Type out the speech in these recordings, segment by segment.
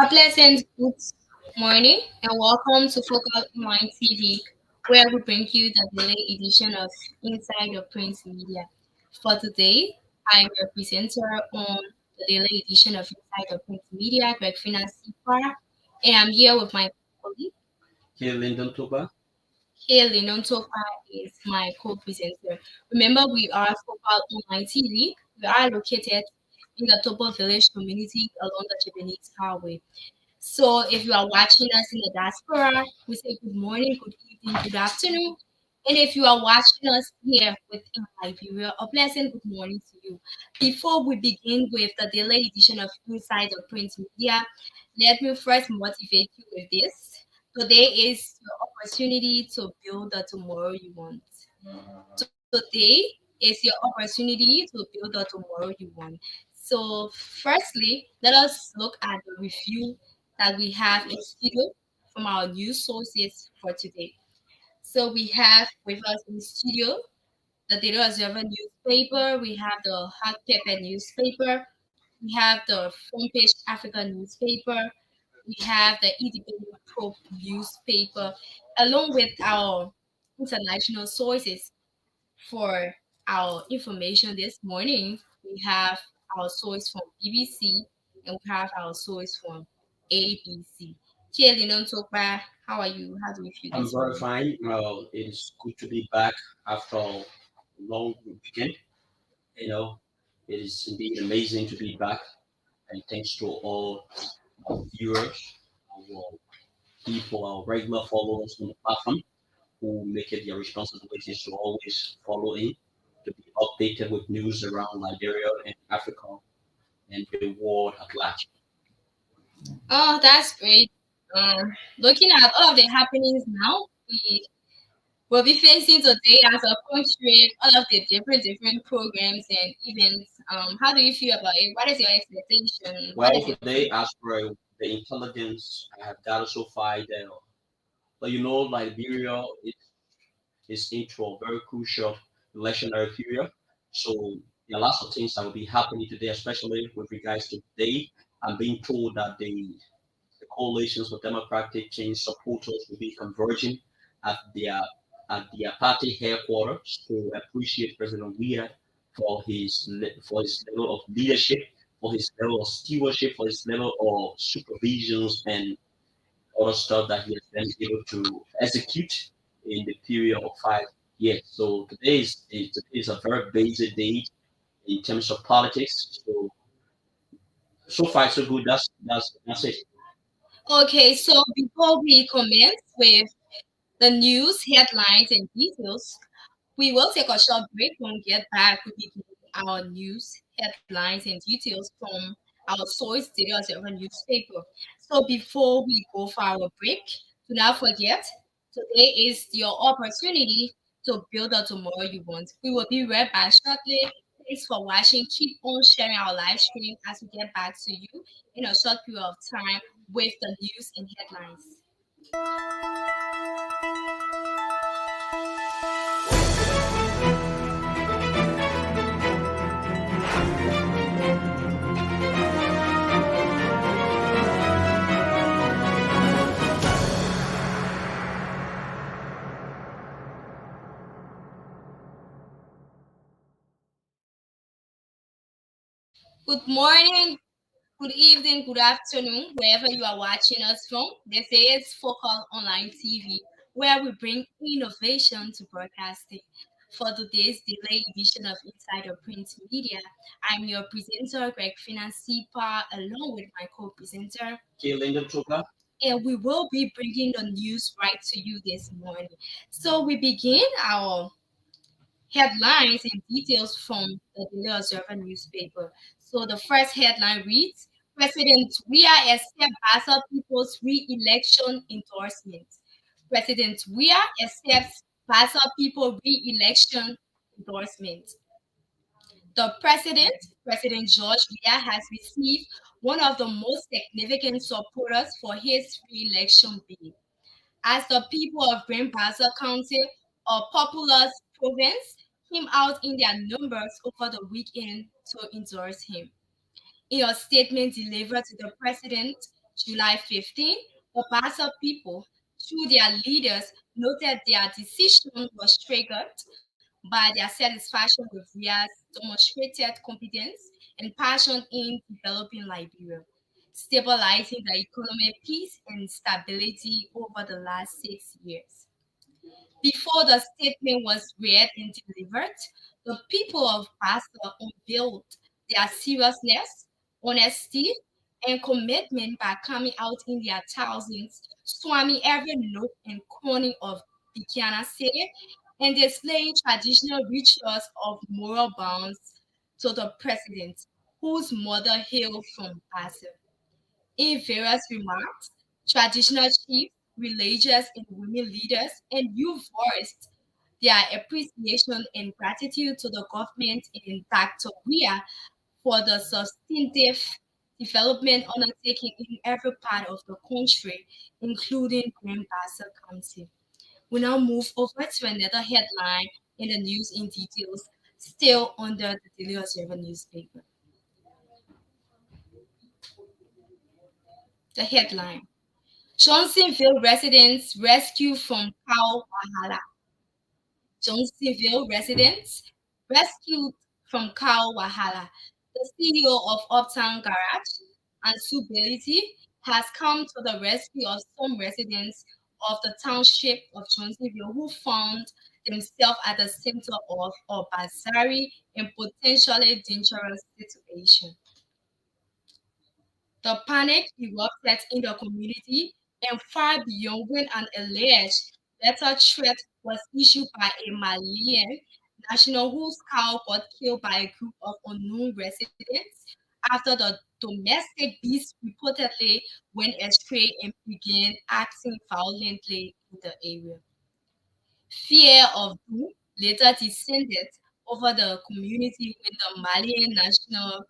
A pleasant good morning and welcome to Focal Online TV, where we bring you the daily edition of Inside the Print Media. For today, I'm your presenter on the daily edition of Inside the Print Media, Greg Finance, and I'm here with my colleague. Here, Lyndon Toba. Here, Lenon Tofa is my co-presenter. Remember, we are Focal Online TV. We are located in the Topo Village community along the Japanese Highway. So if you are watching us in the diaspora, we say good morning, good evening, good afternoon. And if you are watching us here within Liberia, a pleasant good morning to you. Before we begin with the daily edition of Inside the Print Media, let me first motivate you with this. Today is your opportunity to build the tomorrow you want. Today is your opportunity to build the tomorrow you want. So, firstly, let us look at the review that we have in studio from our news sources for today. So, we have with us in studio the Daily Observer newspaper, we have the Hot Pepper newspaper, we have the Front Page Africa newspaper, we have the Independent Probe newspaper, along with our international sources for our information this morning. We have our source from BBC and we have our source from ABC. Kelly Nontokba, how are you? How do you feel I'm this very morning? fine. It is good to be back after a long weekend. You know, it is indeed amazing to be back. And thanks to all our viewers, our people, our regular followers on the platform who make it their responsibilities to always follow in, to be updated with news around Liberia and Africa and the world at large. Oh, that's great. Looking at all of the happenings now, we will be facing today as a country, all of the different programs and events. How do you feel about it? What is your expectation? What Well, is your today, as per the intelligence I have gathered so far, Liberia is into a very crucial electionary period. So there are lots of things that will be happening today, especially with regards to today. I'm being told that the coalitions for democratic change supporters will be converging at their at their party headquarters to appreciate President Weah for his level of leadership, for his level of stewardship, for his level of supervisions and other stuff that he has been able to execute in the period of 5 years. So today is a very basic day in terms of politics. So far so good. That's it. Okay, so before we commence with the news headlines and details, we will take a short break. When we get back, we begin our news headlines and details from our source data of our newspaper. So before we go for our break, do not forget, today is your opportunity to build the tomorrow you want. We will be right back shortly. Thanks for watching. Keep on sharing our live stream as we get back to you in a short period of time with the news and headlines. Good morning, good evening, good afternoon, wherever you are watching us from. This is Focal Online TV, where we bring innovation to broadcasting. For today's delayed edition of Insider Print Media, I'm your presenter, Greg Finansipa, along with my co-presenter, Okay, Lyndon Toka. and we will be bringing the news right to you this morning. So we begin our headlines and details from the Daily Observer newspaper. So the first headline reads, President Weah accepts Basa People's re-election endorsement. President Weah accepts Basa People re-election endorsement. The president, President George Weah, has received one of the most significant supporters for his re-election bid as the people of Grand Bassa County, a populous province, came out in their numbers over the weekend to endorse him. In a statement delivered to the president, July 15, the Bassa people, through their leaders, noted their decision was triggered by their satisfaction with Ria's demonstrated competence and passion in developing Liberia, stabilizing the economic peace and stability over the last 6 years. Before the statement was read and delivered, the people of Bassa unveiled their seriousness, honesty, and commitment by coming out in their thousands, swarming every nook and corner of Bikiana City, and displaying traditional rituals of moral bonds to the president, whose mother hailed from Bassa. In various remarks, traditional chiefs, religious and women leaders, and youth voiced their appreciation and gratitude to the government and Dr. Weah for the substantive development undertaken in every part of the country, including Grand Bassa County. We now move over to another headline in the news in details, still under the Daily Observer newspaper. The headline: Johnsonville residents rescued from cow wahala. Johnsonville residents rescued from cow wahala. The CEO of Uptown Garage, Ansu Belity, has come to the rescue of some residents of the township of Johnsonville who found themselves at the center of a bizarre and potentially dangerous situation. The panic erupted in the community and far beyond when an alleged letter threat was issued by a Malian national whose cow got killed by a group of unknown residents after the domestic beast reportedly went astray and began acting violently in the area. Fear of doom later descended over the community when the Malian national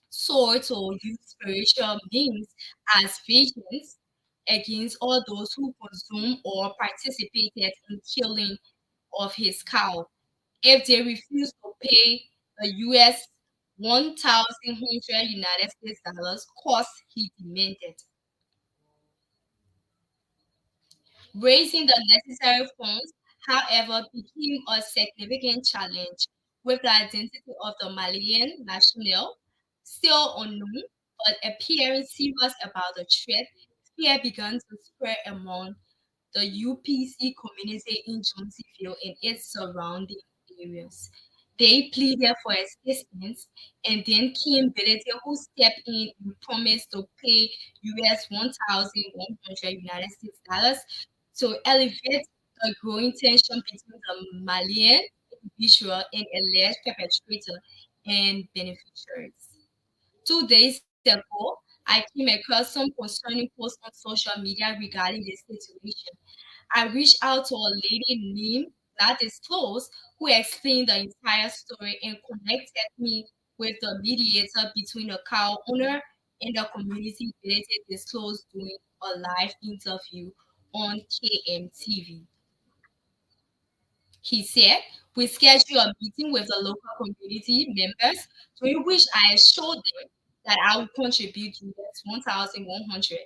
sought to use spiritual means as vigilance against all those who consumed or participated in killing of his cow if they refused to pay the US 1,100 United States dollars cost he demanded. Raising the necessary funds, however, became a significant challenge, with the identity of the Malian national still unknown, but appearing serious about the threat. Fear began to spread among the UPC community in Johnsonville and its surrounding areas. They pleaded for assistance, and then Kim Bility, who stepped in and promised to pay US 1,100 United States dollars to elevate the growing tension between the Malian individual and alleged perpetrator and beneficiaries. 2 days ago, I came across some concerning posts on social media regarding this situation. I reached out to a lady named not disclosed who explained the entire story and connected me with the mediator between the cow owner and the community related disclosed during a live interview on KMTV. He said, we scheduled a meeting with the local community members during which I assured them that I would contribute to US 1,100.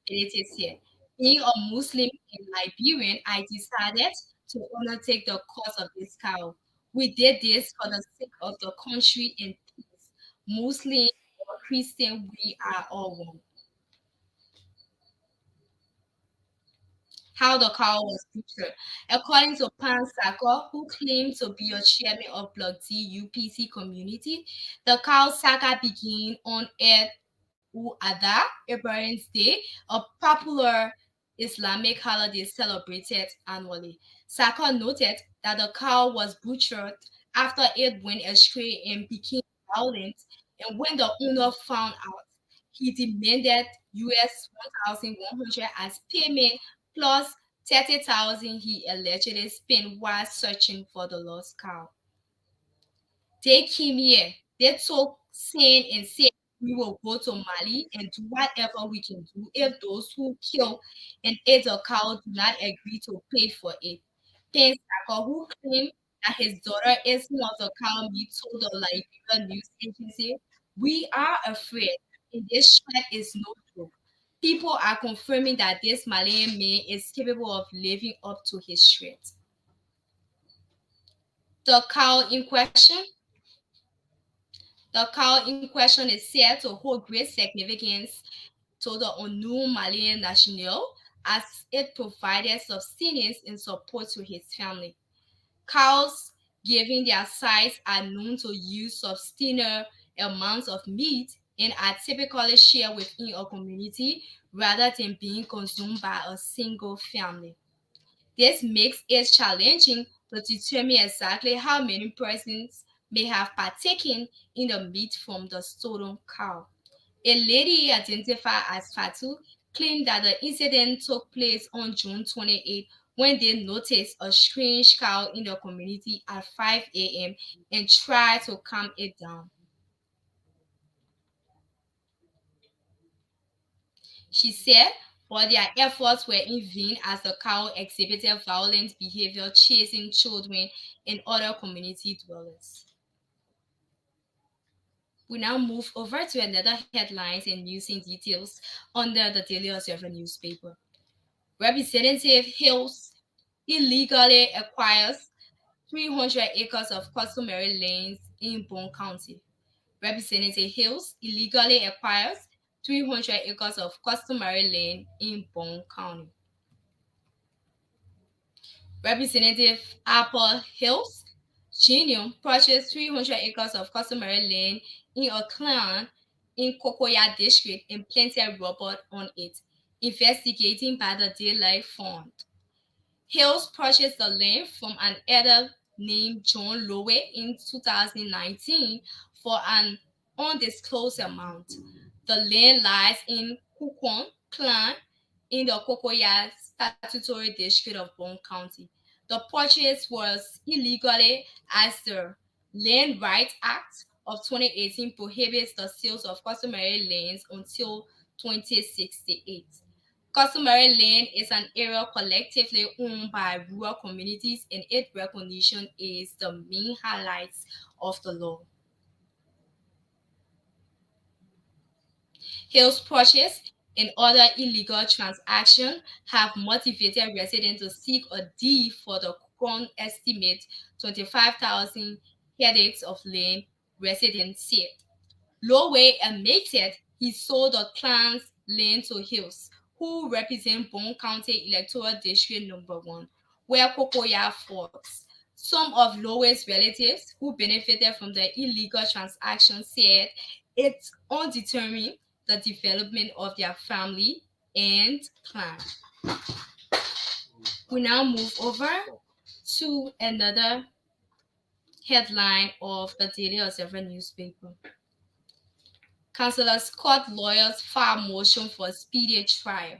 It said, being a Muslim and Liberian, I decided to undertake the cause of this cow. We did this for the sake of the country and peace. Muslim or Christian, we are all one. How the cow was butchered. According to Pan Sako, who claimed to be a chairman of Block D UPC community, the cow saga began on Eid Adha, Ibrahim's Day, a popular Islamic holiday celebrated annually. Sako noted that the cow was butchered after it went astray and became violent, and when the owner found out, he demanded US 1,100 as payment plus 30,000 he allegedly spent while searching for the lost cow. They came here. They took sin and said, we will go to Mali and do whatever we can do if those who kill and ate the cow do not agree to pay for it. Pence who claimed that his daughter is one of the cow meat, told the Liberian news agency, we are afraid, and this threat is no joke. People are confirming that this Malian man is capable of living up to his threat. The cow in question, is said to hold great significance to the unknown Malian national as it provided sustenance and support to his family. Cows, given their size, are known to use substantial amounts of meat and are typically shared within a community rather than being consumed by a single family. This makes it challenging to determine exactly how many persons may have partaken in the meat from the stolen cow. A lady identified as Fatu claimed that the incident took place on June 28 when they noticed a strange cow in the community at 5 a.m. and tried to calm it down. She said, but their efforts were in vain as the cow exhibited violent behavior chasing children and other community dwellers. We now move over to another headlines and news in details under the Daily Observer newspaper. Representative Hills illegally acquires 300 acres of customary lands in Bone County. Representative Hills illegally acquires 300 acres of customary land in Bone County. Representative Apple Hills Jr. purchased 300 acres of customary land in a clan in Kokoya district and planted rubber on it, investigating by the Daylight Fund. Hills purchased the land from an elder named John Lowe in 2019 for an undisclosed amount. The land lies in Kukon Clan in the Kokoya statutory district of Bone County. The purchase was illegally as the Land Rights Act of 2018 prohibits the sales of customary lands until 2068. Customary land is an area collectively owned by rural communities, and its recognition is the main highlights of the law. Hills purchase and other illegal transactions have motivated residents to seek a deed for the current estimate 25,000 hectares of land, residents said. Lowe admitted he sold the clan's land to Hills, who represent Bone County Electoral District Number 1, where Kokoya falls. Some of Lowe's relatives who benefited from the illegal transaction said it's undetermined the development of their family and clan. We now move over to another headline of the Daily Observer newspaper. Councillor Scott lawyers file motion for speedy trial.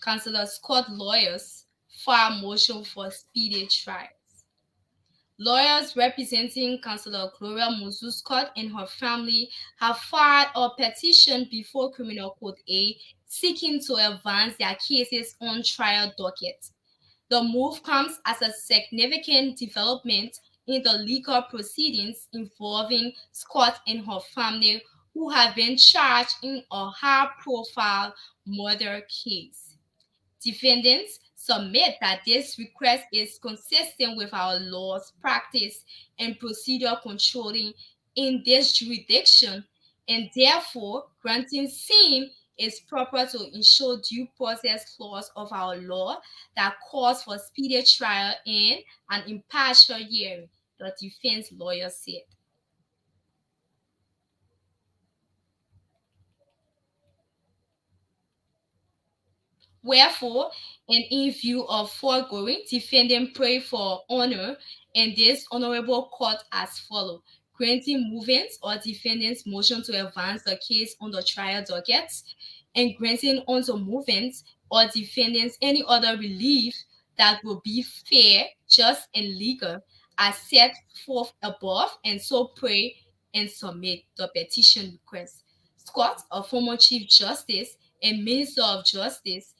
Councillor Scott lawyers file motion for speedy trials. Lawyers representing Councillor Gloria Musu Scott and her family have filed a petition before Criminal Court A seeking to advance their cases on trial docket. The move comes as a significant development in the legal proceedings involving Scott and her family, who have been charged in a high-profile murder case. Defendants submit that this request is consistent with our laws, practice, and procedure controlling in this jurisdiction, and therefore granting same is proper to ensure due process clause of our law that calls for speedy trial and an impartial hearing, the defense lawyer said. Wherefore, and in view of foregoing, defendant pray for honor in this honorable court as follows: granting movements or defendant's motion to advance the case on the trial docket, and granting unto movements or defendants any other relief that will be fair, just, and legal, as set forth above, and so pray and submit the petition request. Scott, a former Chief Justice and Minister of Justice,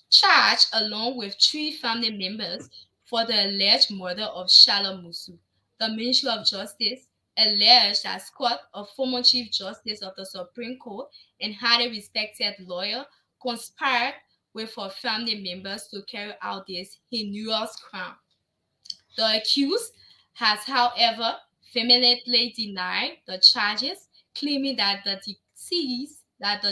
charged along with 3 family members for the alleged murder of Shala Musu. The Ministry of Justice alleged that Scott, a former Chief Justice of the Supreme Court and highly respected lawyer, conspired with her family members to carry out this heinous crime. The accused has, however, vehemently denied the charges, claiming that the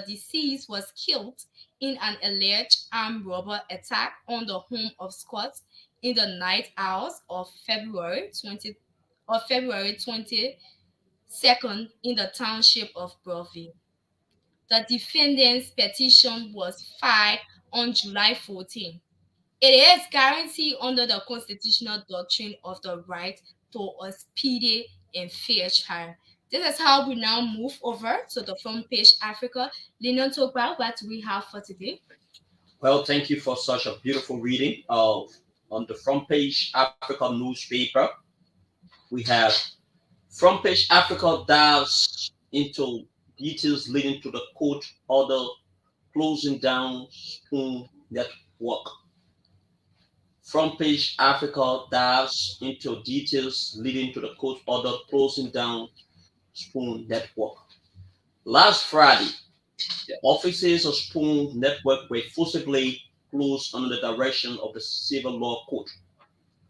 deceased was killed in an alleged armed robber attack on the home of Scott in the night hours of February 22nd in the township of Broadview. The defendant's petition was filed on July 14. It is guaranteed under the constitutional doctrine of the right to a speedy and fair trial. This is how we now move over to the front page Africa. Lenon Topa, what do we have for today? Well, thank you for such a beautiful reading of on the front page Africa newspaper. We have front page Africa dives into details leading to the court order closing down Spoon Network. Front page Africa dives into details leading to the court order closing down Spoon Network. Last Friday, the offices of Spoon Network were forcibly closed under the direction of the Civil Law Court.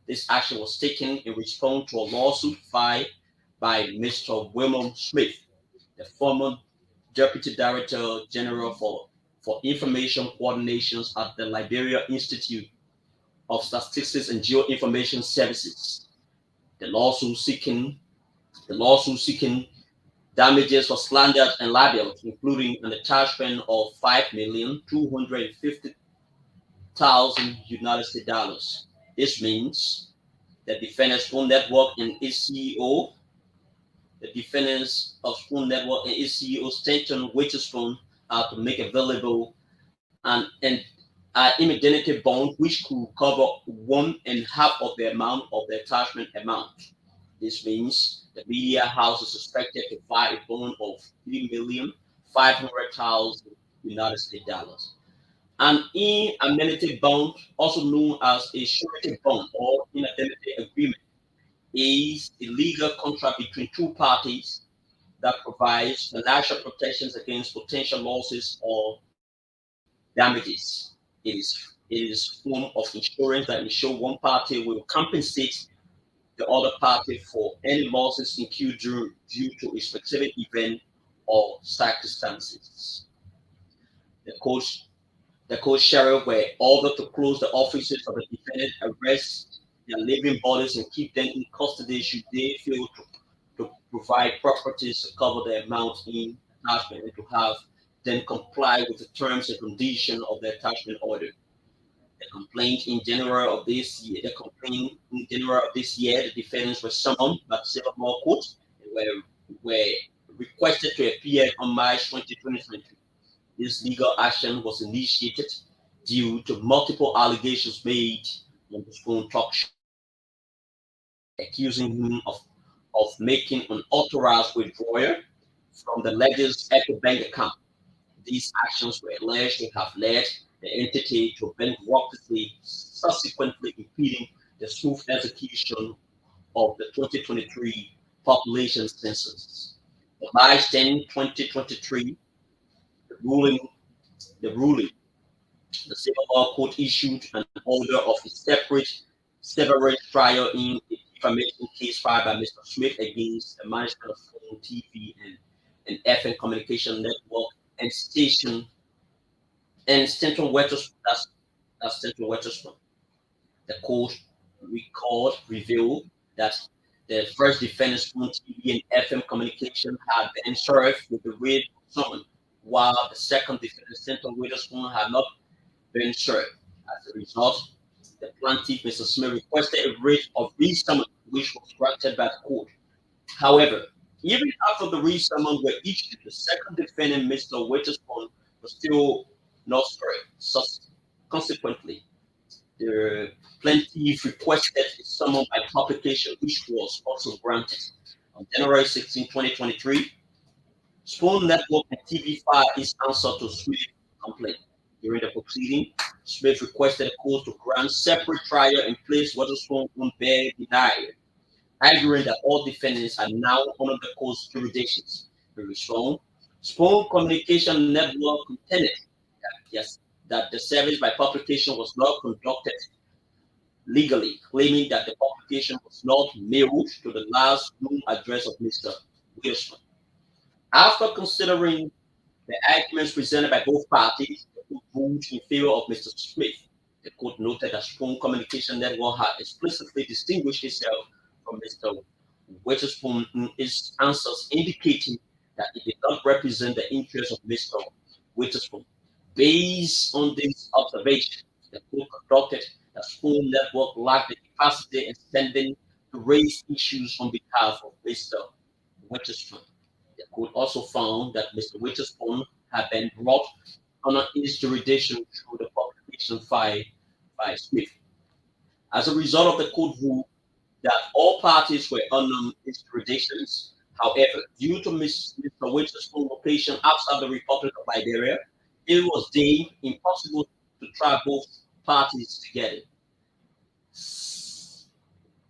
This action was taken in response to a lawsuit filed by Mr. William Smith, the former Deputy Director General for Information Coordinations at the Liberia Institute of Statistics and Geoinformation Services. The lawsuit seeking damages for slander and libel, including an attachment of $5,250,000 US. This means the defendants Spoon Network and its CEO, the defendants of Spoon Network and its CEO Stanton Witherspoon are to make available an indemnity bond which could cover 1.5 of the amount of the attachment amount. This means the media house is expected to file a bond of $3,500,000 US. An indemnity bond, also known as a surety bond or indemnity agreement, is a legal contract between two parties that provides financial protections against potential losses or damages. It is a form of insurance that ensures one party will compensate the other party for any losses incurred due to a specific event or circumstances. The court, the court sheriff were ordered to close the offices of the defendant, arrest their living bodies, and keep them in custody should they fail to provide properties to cover the amount in attachment and to have them comply with the terms and conditions of the attachment order. The complaint in January of this year, the defendants were summoned by the Civil Law Court and were requested to appear on March 2023. This legal action was initiated due to multiple allegations made on the Spoon talk show, accusing him of making unauthorized withdrawal from the alleged Ecobank account. These actions were alleged to have led the entity to bankruptcy, subsequently impeding the smooth execution of the 2023 population census. On March 10, 2023, the ruling, the ruling, the Civil Law Court issued an order of a separate trial in a defamation case filed by Mr. Smith against the management of Phone TV and FM Communication Network and station and Central Wetherspoon. That's Central Wetherspoon. The court revealed that the first defendant, Spoon TV and FM Communication, had been served with the writ of summons, while the second defendant, Central Wetherspoon, had not been served. As a result, the plaintiff, Mr. Smith, requested a writ of re-summons, which was granted by the court. However, even after the re-summons were issued, the second defendant, Mr. Witherspoon, was still not served. So, consequently, the plaintiff requested a summons by publication, which was also granted. On January 16, 2023, Spoon Network and TV filed its answer to Smith's complaint. During the proceeding, Smith requested the court to grant separate trial and place Witherspoon on bail denied. arguing that all defendants are now under the court's jurisdictions. In response, Spoon Communication Network contended that, yes, that the service by publication was not conducted legally, claiming that the publication was not mailed to the last known address of Mr. Wilson. After considering the arguments presented by both parties, the court ruled in favor of Mr. Smith. The court noted that Spoon Communication Network had explicitly distinguished itself from Mr. Witherspoon in its answers, indicating that it did not represent the interests of Mr. Witherspoon. Based on this observation, the court concluded that Spoon Network lacked the capacity and standing to raise issues on behalf of Mr. Witherspoon. The court also found that Mr. Witherspoon had been brought under his jurisdiction through the publication filed by Smith. As a result of the court rule that all parties were under his jurisdictions, however, due to Mr. Witherspoon's location outside the Republic of Liberia, it was deemed impossible to try both parties together.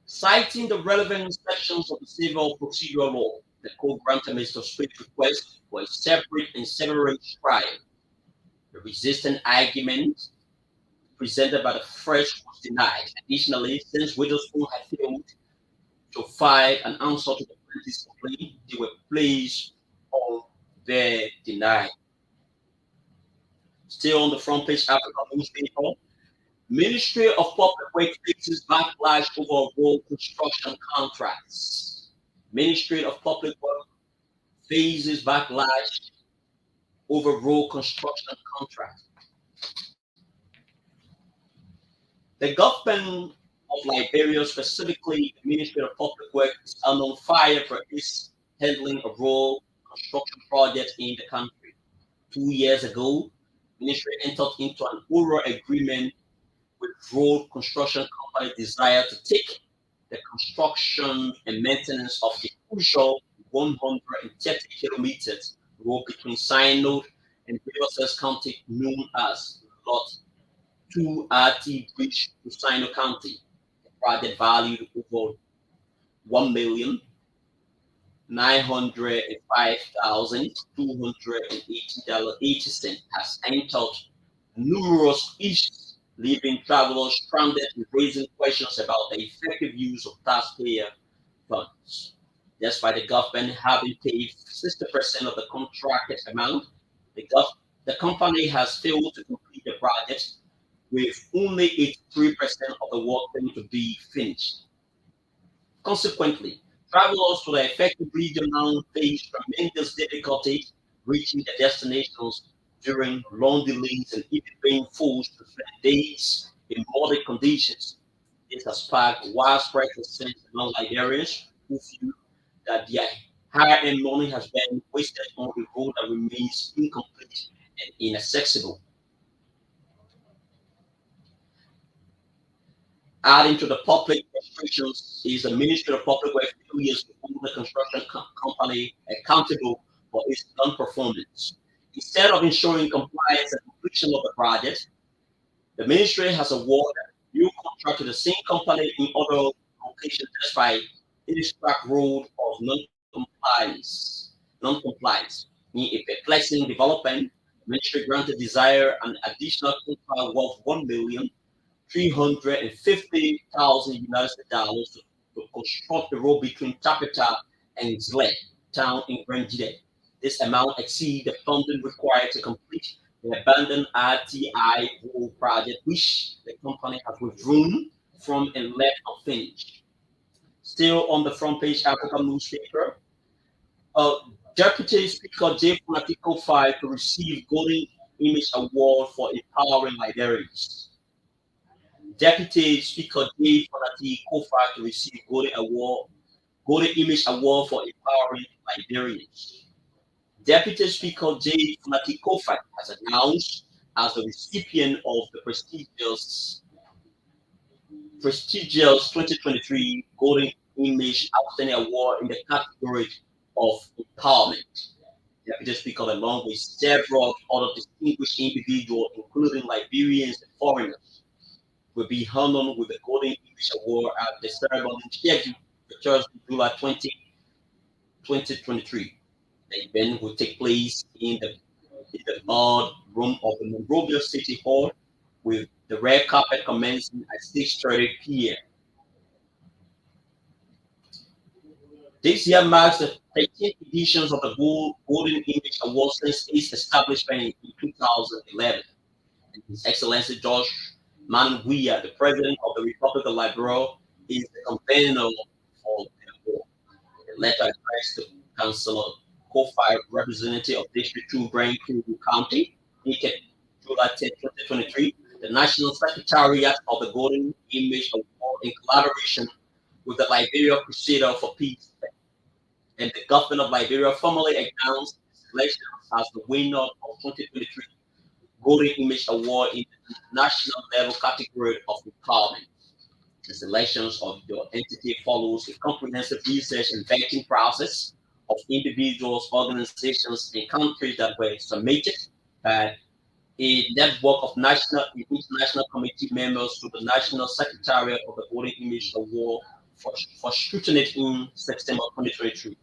Citing the relevant sections of the civil procedural law, the court granted Mr. Smith's request for a separate and separate trial. The resistant argument presented by the first was denied. Additionally, since Witherspoon had failed to file an answer to the plaintiff's complaint, they were placed on their denial. Still on the front page, Africa newspaper. Ministry of Public Works faces backlash over road construction contracts. Ministry of Public Works faces backlash over road construction contracts. The government of Liberia, specifically the Ministry of Public Works, is on fire for its handling of road construction projects in the country. 2 years ago, the ministry entered into an oral agreement with road construction company Desire to take the construction and maintenance of the crucial 130 kilometers road between Synod and Middlesex County known as Lot 2 RT Bridge to Synod County. The project valued over $1,905,280.80 has entered numerous issues, leaving travelers stranded and raising questions about the effective use of taxpayer funds. Despite the government having paid 60% of the contracted amount, the company has failed to complete the project, with only 83% of the work to be finished. Consequently, travelers to the affected region now face tremendous difficulty reaching their destinations during long delays and even being forced to spend days in muddy conditions. This has sparked widespread concern among Liberians who feel that their hard-earned money has been wasted on a road that remains incomplete and inaccessible. Adding to the public frustrations is the Ministry of Public Works failures to hold the construction company accountable for its non-performance. Instead of ensuring compliance and completion of the project, the ministry has awarded new contract to the same company in other locations despite its track record of non-compliance. In a perplexing development, the ministry granted Desire an additional contract worth 1,350,000 United dollars to construct the road between Tapeta and Zle town in Grandide. This amount exceeds the funding required to complete the abandoned RTI road project, which the company has withdrawn from and left unfinished. Still on the front page, African newspaper. Uh, Deputy Speaker J. Funatiko filed to receive Golden Image Award for empowering Liberians. Deputy Speaker J. Funatiko filed to receive Golden Image Award for empowering Liberians. Deputy Speaker J. Funati Kofat has announced as the recipient of the prestigious 2023 Golden Image Outstanding Award in the category of empowerment. Deputy Speaker, along with several other distinguished individuals, including Liberians and foreigners, will be honored with the Golden Image Award at the ceremony scheduled Thursday, July 20, 2023. The event will take place in the ballroom room of the Monrovia City Hall with the red carpet commencing at 6:30 p.m. This year marks the 13th edition of the Golden Image Award since its establishment in 2011. And His Excellency George Manguia, the President of the Republic of Liberia, is the convener for the award. A letter addressed to Councillor Kofi, representative of District 2, Braintree County, dated July 10, 2023, the National Secretariat of the Golden Image Award, in collaboration with the Liberia Crusader for Peace, and the government of Liberia formally announced the selection as the winner of 2023 Golden Image Award in the national level category of empowerment. The selections of the entity follows a comprehensive research and vetting process of individuals, organizations, and countries that were submitted by a network of national and international committee members to the National Secretariat of the Golden Image Award for scrutiny in September 2023.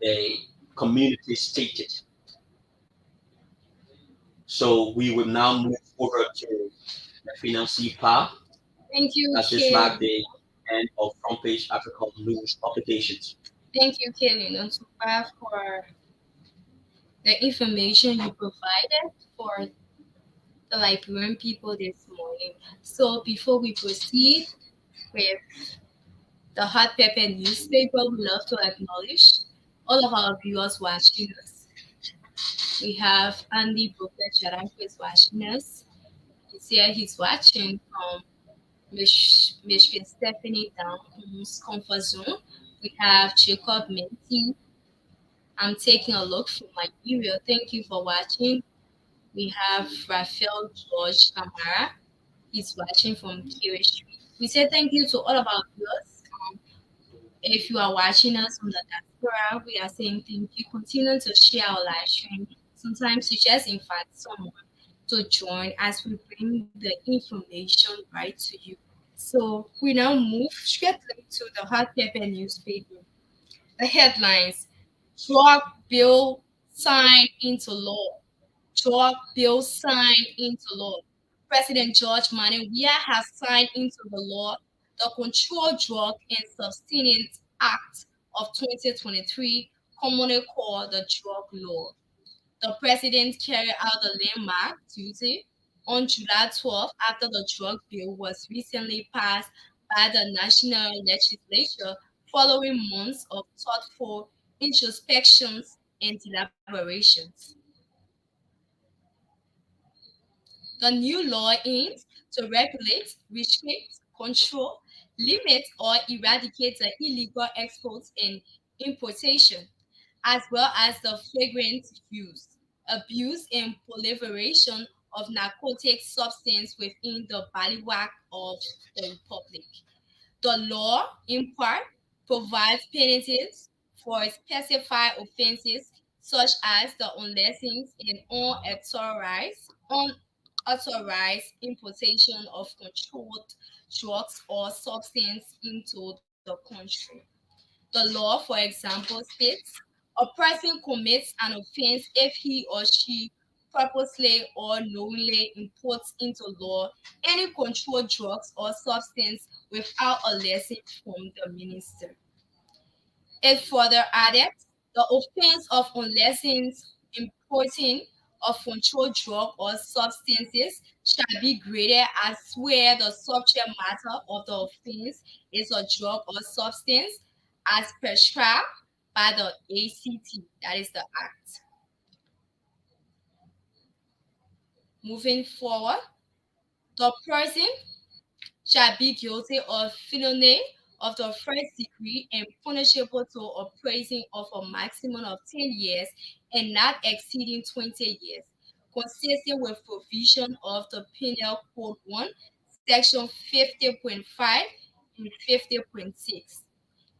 The community stated. So we will now move over to the financial part, Thank you, as this marks Kelly. the end of Front Page Africa news publications. Thank you, Kelly Nonsupa, for the information you provided for the Liberian people this morning. So before we proceed with the Hot Pepper newspaper, we love to acknowledge all of our viewers watching us. We have Andy Booker Charanko is watching us. He's here, he's watching from Michigan Stephanie down whose comfort zone. We have Jacob Menti. I'm taking a look from my email. Thank you for watching. We have Raphael George Kamara. He's watching from Kiri Street. We say thank you to all of our viewers. If you are watching us from the diaspora, we are saying thank you. Continue to share our live stream. Sometimes you just invite someone to join as we bring the information right to you. So we now move straight to the hot pepper newspaper. The headlines: Drug bill signed into law. Drug bill signed into law. President George Weah has signed into the law the Control Drug and Substance Act of 2023, commonly called the Drug Law. The president carried out the landmark duty on July 12th after the drug bill was recently passed by the national legislature following months of thoughtful introspections and deliberations. The new law aims to regulate, restrict, control, limit, or eradicate the illegal exports and importation, as well as the flagrant use, abuse, and proliferation of narcotic substance within the bailiwick of the Republic. The law, in part, provides penalties for specified offenses such as the unlicensed and unauthorized importation of controlled drugs or substance into the country. The law, for example, states a person commits an offense if he or she purposely or knowingly imports into law any controlled drugs or substance without a license from the minister. It further added the offense of unlicensed importing of controlled drug or substances shall be graded as where the subject matter of the offense is a drug or substance as prescribed by the ACT, that is the Act. Moving forward, the person shall be guilty of felony of the first degree and punishable to a prison of a maximum of 10 years and not exceeding 20 years, consistent with provision of the Penal Code 1, Section 50.5 and 50.6.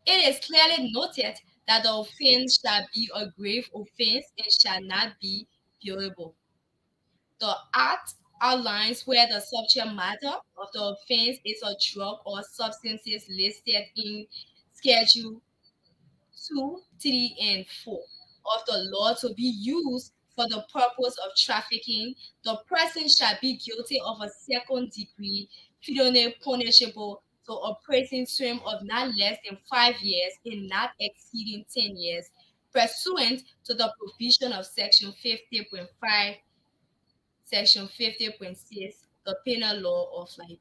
It is clearly noted that the offense shall be a grave offense and shall not be viewable. The Act outlines where the subject matter of the offense is a drug or substances listed in Schedule 2, 3, and 4 of the law to be used for the purpose of trafficking, the person shall be guilty of a second degree felony punishable to a prison term of not less than 5 years and not exceeding 10 years, pursuant to the provision of Section 50.5, Section 50.6, the Penal Law of Liberia.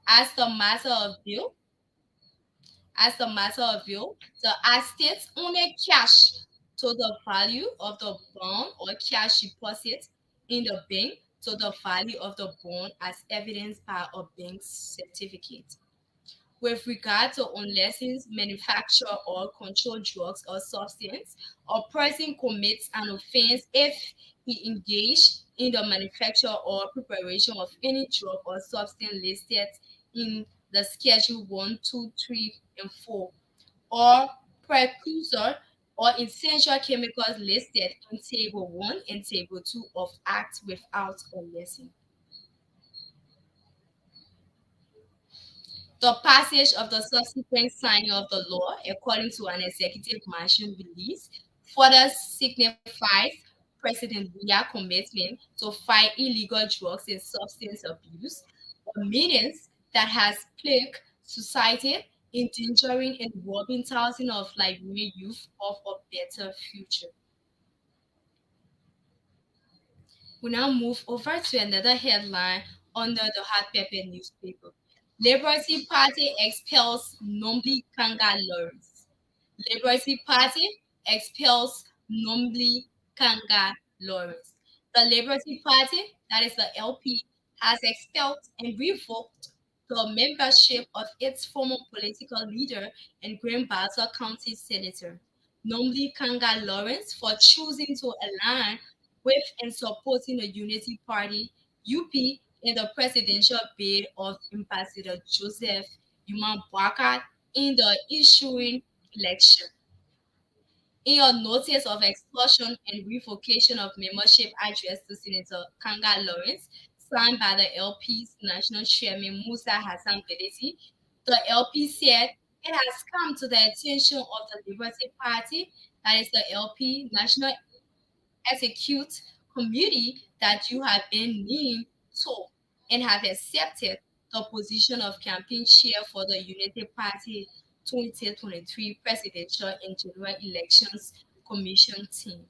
As the matter of bill, as the matter of bill, the estates only cash to the value of the bond or cash deposit in the bank to the value of the bond as evidenced by a bank certificate. With regard to unlicensed manufacture or controlled drugs or substance, a person commits an offense if he engaged in the manufacture or preparation of any drug or substance listed in the Schedule 1, 2, 3, and 4, or precursor or essential chemicals listed in Table 1 and Table 2 of Act without a license. The passage of the subsequent signing of the law, according to an executive mansion release, further signifies President Biya's commitment to fight illegal drugs and substance abuse, a menace that has plagued society, endangering and robbing thousands of Liberian youth of a better future. We now move over to another headline under the hot pepper newspaper. Liberty Party expels Nombli Kanga Lawrence. Liberty Party expels Nombli Kanga Lawrence. The Liberty Party, that is the LP, has expelled and revoked the membership of its former political leader and Grand Bassa County Senator, Nombli Kanga Lawrence, for choosing to align with and supporting the Unity Party, UP, in the presidential bid of Ambassador Joseph Human Boakat in the ensuing election. In your notice of expulsion and revocation of membership addressed to Senator Kanga Lawrence, signed by the LP's national chairman Musa Hassan Bedesi, the LP said it has come to the attention of the Liberty Party, that is the LP National Execute Committee, that you have been named to and have accepted the position of campaign chair for the United Party 2023 Presidential and General Elections Commission team.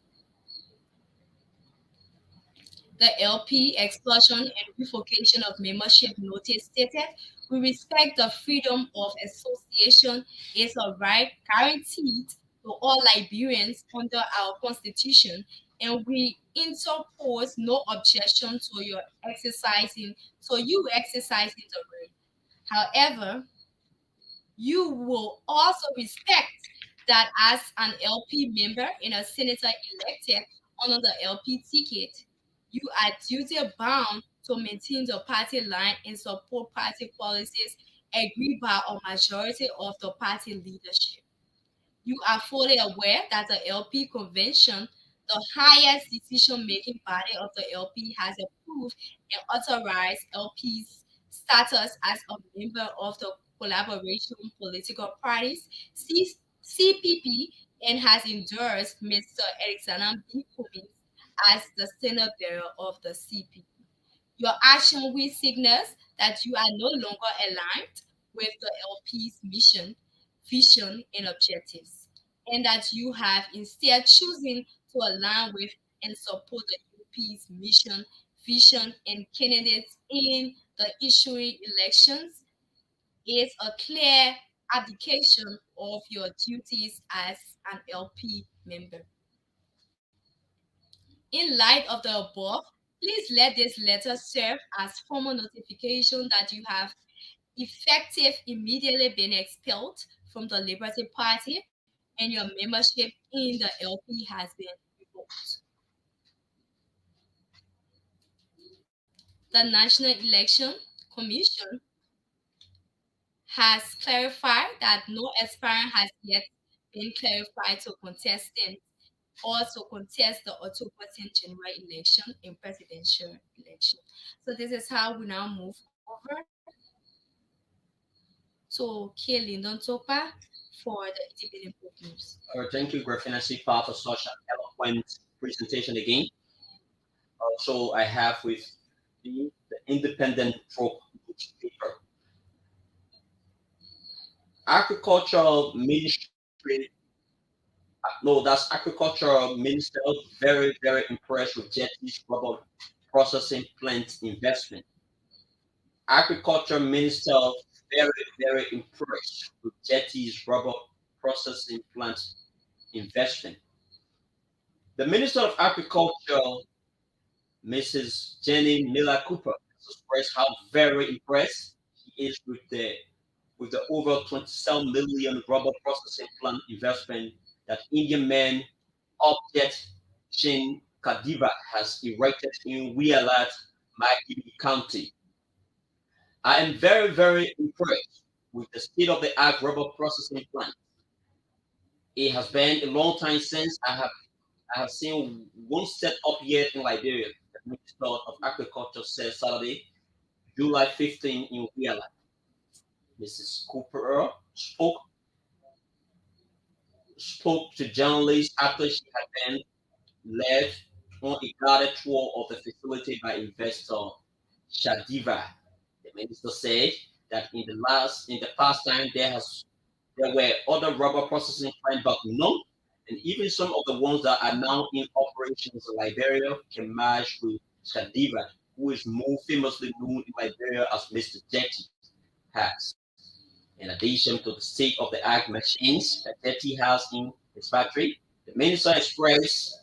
The LP expulsion and revocation of membership notice stated, we respect the freedom of association is a right guaranteed to all Liberians under our constitution, and we interpose no objection to you exercising the right. However, you will also respect that as an LP member and a senator elected under the LP ticket, you are duty bound to maintain the party line and support party policies agreed by a majority of the party leadership. You are fully aware that the LP convention, the highest decision-making body of the LP, has approved and authorized LP's status as a member of the Collaboration Political Parties, CPP, and has endorsed Mr. Alexander B. Cummings as the standard bearer of the CPP. Your action will signal that you are no longer aligned with the LP's mission, vision, and objectives, and that you have instead chosen to align with and support the UP's mission, vision, and candidates in the issuing elections is a clear abdication of your duties as an LP member. In light of the above, please let this letter serve as formal notification that you have effective immediately been expelled from the Liberty Party and your membership in the LP has been revoked. The National Election Commission has clarified that no aspirant has yet been clarified to contestant or to contest the October 10th general election and presidential election. So this is how we now move over to Kelly Nontopa for the independent news. Thank you, Griffin and Sipa, for such an eloquent presentation again. Also, I have with me the Independent Folk newspaper. Agricultural Ministry, no, that's Agricultural Minister, very, very impressed with Jetty's rubber processing plant investment. Agriculture Minister, very, very impressed with Jetty's rubber processing plant investment. The Minister of Agriculture, Mrs. Jenny Miller Cooper, has expressed how very impressed she is with the over 27 million rubber processing plant investment that Indian man Object Shin Kadiva has erected in Wyatt, Maggie County. I am very, very impressed with the state of the art rubber processing plant. It has been a long time since I have seen one set up here in Liberia. The Minister of Agriculture said Saturday, July 15 in Wyatt. Mrs. Cooper spoke to journalists after she had been led on a guided tour of the facility by investor Shadiva. The minister said that in the past time there were other rubber processing plants, but none, and even some of the ones that are now in operations in Liberia can match with Shadiva, who is more famously known in Liberia as Mr. Jetty has. In addition to the state-of-the-art machines that Jetty has in his factory, the minister expressed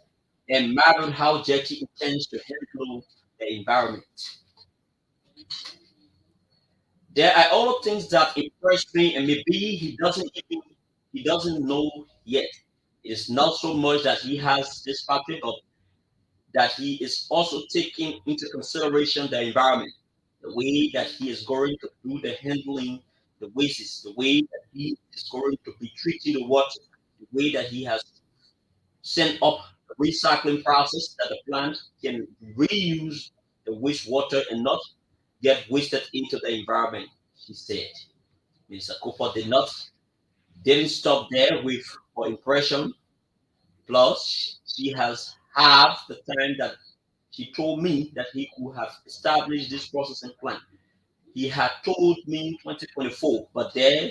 and marveled how Jetty intends to handle the environment. There are other things that impress me, and maybe he doesn't know yet. It's not so much that he has this factory, but that he is also taking into consideration the environment, the way that he is going to do the handling, the wastes, the way that he is going to be treating the water, the way that he has set up a recycling process that the plant can reuse the wastewater and not get wasted into the environment, he said. Mr. Cooper didn't stop there with her impression. Plus, she has half the time that she told me that he could have established this processing plant. He had told me in 2024, but yeah,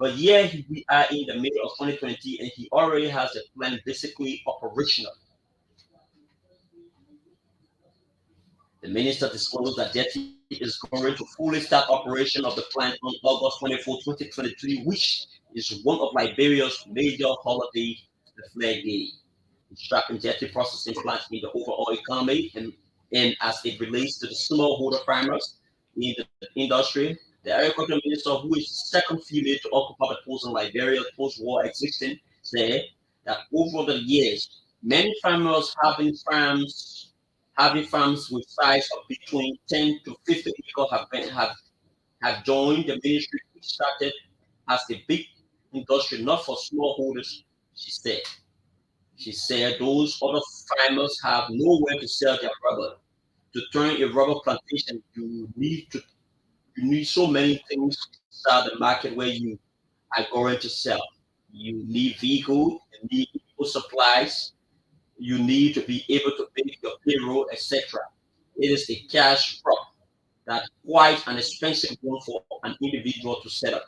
we are in the middle of 2020 and he already has the plant basically operational. The minister disclosed that Jetty is going to fully start operation of the plant on August 24, 2023, which is one of Liberia's major holiday, the Flag Day. Strapping Jetty processing plant in the overall economy and as it relates to the smallholder farmers in the industry. The agriculture minister, who is the second female to occupy the post in Liberia's post-war existence, said that over the years, many farmers having farms with size of between 10 to 50 acres have joined the ministry, which started as a big industry, not for smallholders, she said. She said those other farmers have nowhere to sell their rubber. To turn a rubber plantation, you need so many things inside the market where you are going to sell. You need vehicle, you need input supplies, you need to be able to pay your payroll, etc. It is a cash crop that's quite an expensive one for an individual to set up.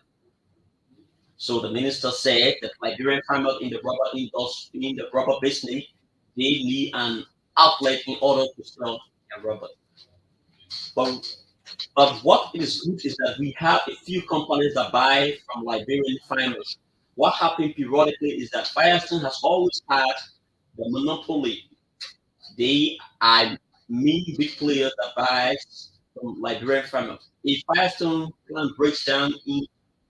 So the minister said that Liberian farmers in the rubber industry, in the rubber business, they need an outlet in order to sell their rubber. But but what is good is that we have a few companies that buy from Liberian farmers. What happened periodically is that Firestone has always had the monopoly. They are main big players that buy from Liberian farmers. If Firestone plant breaks down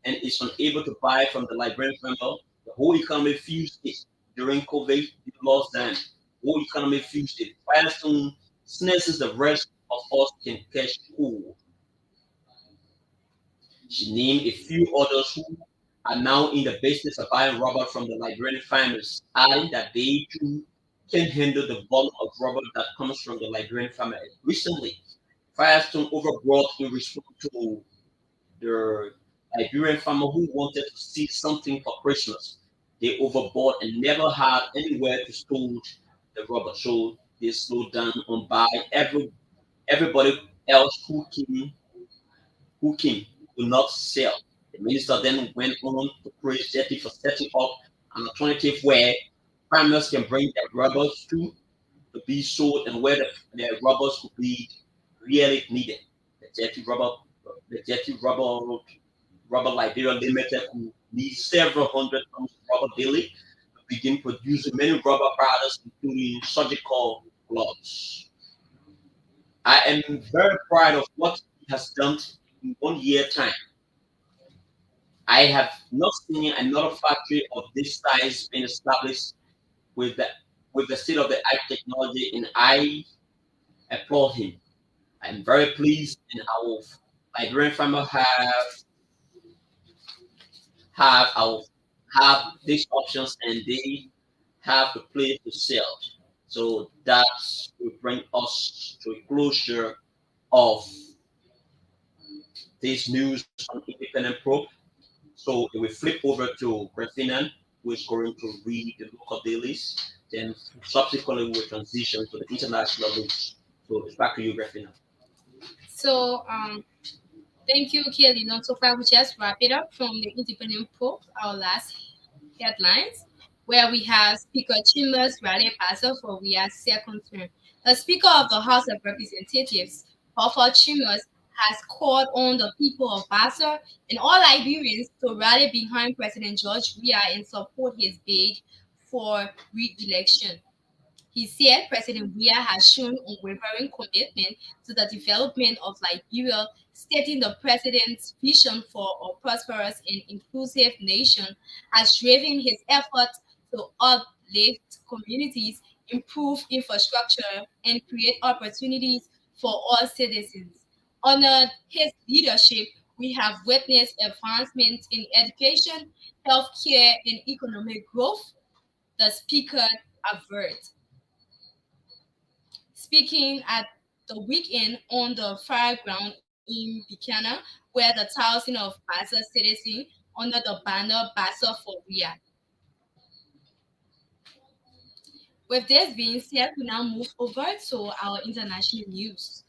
and is unable to buy from the Liberian farmer, the whole economy fused it. During COVID, it lost them. The whole economy fused it. Firestone sneezes the rest of us can catch cold. She named a few others who are now in the business of buying rubber from the Liberian farmers, adding that they too can handle the volume of rubber that comes from the Liberian farmer. Recently, Firestone overbought in response to the Liberian farmer who wanted to see something for Christmas. They overbought and never had anywhere to store the rubber. So they slowed down on buy everybody else who came will not sell. The minister then went on to praise Jetty for setting up an alternative where farmers can bring their rubbers to be sold and where the rubbers could be really needed. The Jetty Rubber Liberia Limited who needs several hundred tons of rubber daily to begin producing many rubber products, including surgical gloves. I am very proud of what he has done in 1 year time. I have not seen another factory of this size being established with the state of the art technology, and I applaud him. I'm very pleased, and our Liberian farmer have have these options, and they have the place to sell. So that will bring us to a closure of this news on Independent Probe. So we flip over to Graffinan, who is going to read the local dailies. Then subsequently we'll transition to the international news. So it's back to you, Graffinan. So, thank you, Kelly. Now, so far, we just wrap it up from the Independent Pope, our last headlines, where we have Speaker Chambers Raleigh Passer for We Are Second Term. The Speaker of the House of Representatives, Paul Chambers, has called on the people of Basel and all Liberians to rally behind President George Weah and support his bid for re-election. He said President Weah has shown unwavering commitment to the development of Liberia, stating the president's vision for a prosperous and inclusive nation has driven his efforts to uplift communities, improve infrastructure, and create opportunities for all citizens. Under his leadership, we have witnessed advancements in education, healthcare, and economic growth, the speaker averred. Speaking at the weekend on the fairground in Buchanan, where the thousands of Basel citizens under the banner Basel for Ria. With this being said, we now move over to our international news.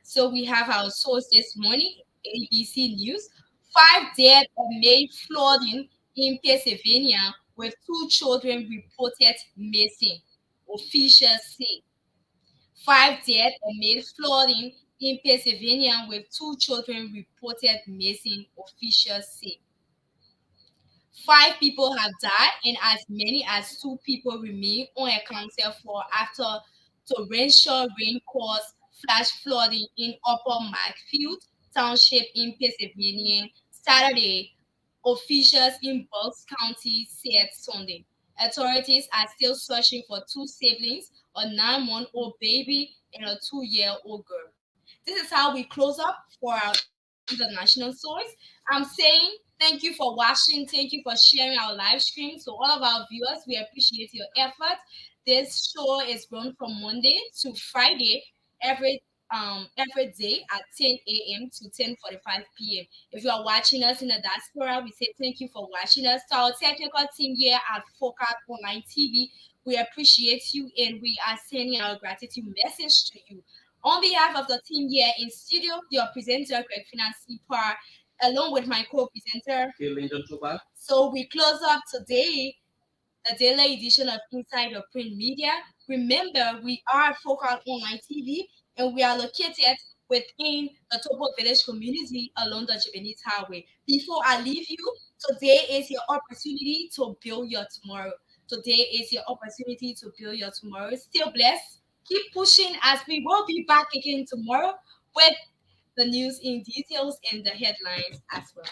So we have our source this morning, ABC News. 5 dead amid flooding in Pennsylvania with 2 children reported missing, officials say. 5 dead amid flooding in Pennsylvania with 2 children reported missing, officials say. 5 people have died and as many as 2 people remain unaccounted for after torrential rain caused flash flooding in Upper Markfield Township in Pennsylvania Saturday, officials in Bucks County said Sunday. Authorities are still searching for 2 siblings, a 9-month-old baby and a 2-year-old girl. This is how we close up for our international source. I'm saying thank you for watching. Thank you for sharing our live stream. So all of our viewers, we appreciate your effort. This show is run from Monday to Friday every every day at 10 a.m. to 10:45 p.m. If you are watching us in the diaspora, we say thank you for watching us. To our technical team here at Focat Online TV, we appreciate you and we are sending our gratitude message to you. On behalf of the team here in studio, your presenter, Greg Finance Par, along with my co-presenter. So we close up today the daily edition of Inside the Print Media. Remember, we are Focal Online TV and we are located within the Topo Village community along the Japanese Highway. Before I leave you, today is your opportunity to build your tomorrow. Today is your opportunity to build your tomorrow. Still blessed. Keep pushing as we will be back again tomorrow with the news in details and the headlines as well.